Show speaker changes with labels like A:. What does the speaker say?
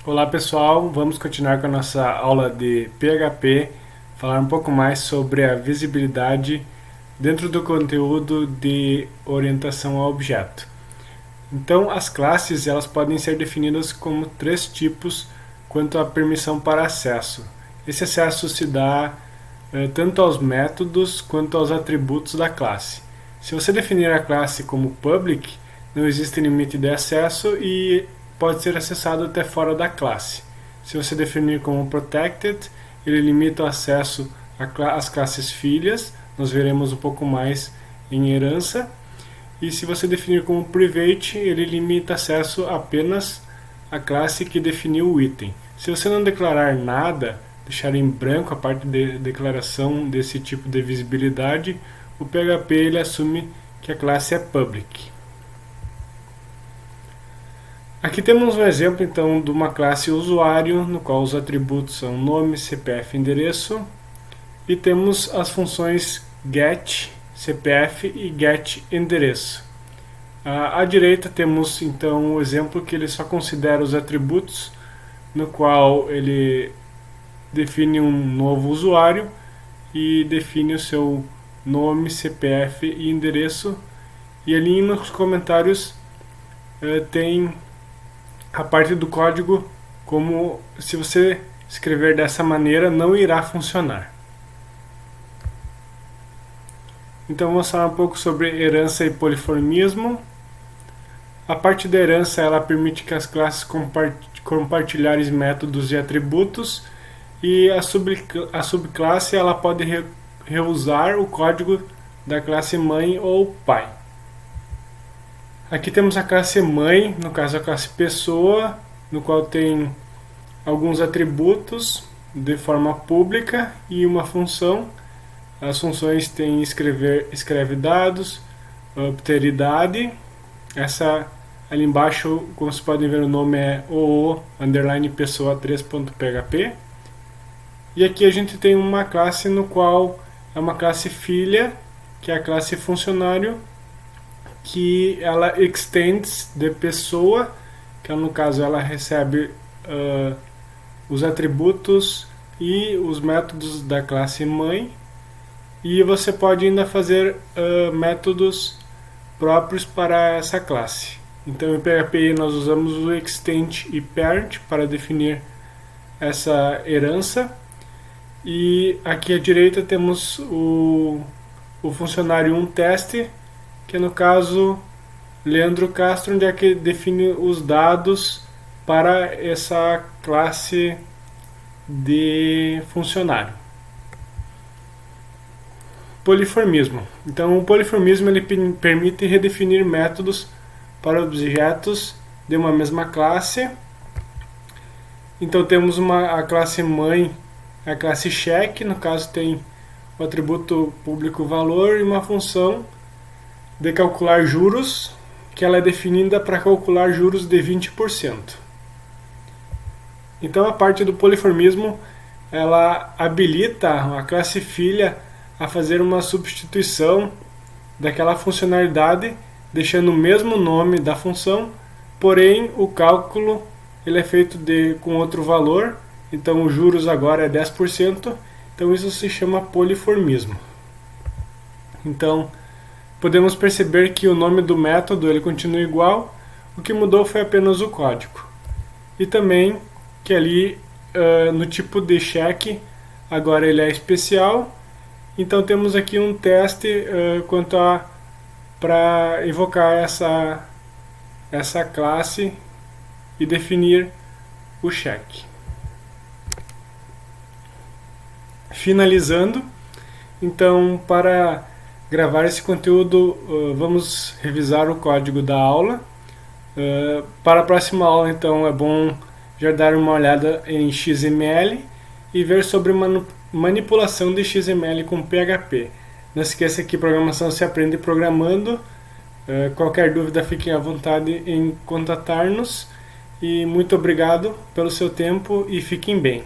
A: Olá pessoal, vamos continuar com a nossa aula de PHP, falar um pouco mais sobre a visibilidade dentro do conteúdo de orientação a objeto. Então, as classes elas podem ser definidas como três tipos quanto à permissão para acesso. Esse acesso se dá tanto aos métodos quanto aos atributos da classe. Se você definir a classe como public, não existe limite de acesso e pode ser acessado até fora da classe. Se você definir como protected, ele limita o acesso às classes filhas, nós veremos um pouco mais em herança. E se você definir como private, ele limita acesso apenas à classe que definiu o item. Se você não declarar nada, deixar em branco a parte de declaração desse tipo de visibilidade, o PHP ele assume que a classe é public. Aqui temos um exemplo então de uma classe usuário, no qual os atributos são nome, CPF e endereço, e temos as funções get CPF e get endereço. À direita temos então o exemplo que ele só considera os atributos, no qual ele define um novo usuário e define o seu nome, CPF e endereço, e ali nos comentários tem a parte do código como se você escrever dessa maneira não irá funcionar. Então vamos falar um pouco sobre herança e poliformismo. A parte da herança ela permite que as classes compartilhem métodos e atributos, e a subclasse ela pode reusar o código da classe mãe ou pai. Aqui temos a classe mãe, no caso a classe pessoa, no qual tem alguns atributos de forma pública e uma função. As funções têm escreve dados, obter idade. Essa ali embaixo, como vocês podem ver, o nome é oo_pessoa3.php. E aqui a gente tem uma classe no qual é uma classe filha, que é a classe funcionário, que ela extends de pessoa, que no caso ela recebe os atributos e os métodos da classe mãe, e você pode ainda fazer métodos próprios para essa classe. Então em PHP nós usamos o extend e parent para definir essa herança, e aqui à direita temos o funcionário teste, que no caso Leandro Castro, onde é que define os dados para essa classe de funcionário. Poliformismo. Então o poliformismo ele permite redefinir métodos para objetos de uma mesma classe. Então temos a classe mãe, a classe cheque, no caso tem o atributo público valor e uma função de calcular juros, que ela é definida para calcular juros de 20%. Então a parte do poliformismo ela habilita a classe filha a fazer uma substituição daquela funcionalidade, deixando o mesmo nome da função, porém o cálculo ele é feito com outro valor. Então os juros agora é 10%, então isso se chama poliformismo. Então podemos perceber que o nome do método ele continua igual, o que mudou foi apenas o código. E também que ali no tipo de cheque agora ele é especial. Então temos aqui um teste quanto a para invocar essa classe e definir o cheque. Finalizando, então para gravar esse conteúdo vamos revisar o código da aula. Para a próxima aula então é bom já dar uma olhada em XML e ver sobre manipulação de XML com PHP. Não esqueça que programação se aprende programando. Qualquer dúvida fiquem à vontade em contatar-nos, e muito obrigado pelo seu tempo e fiquem bem.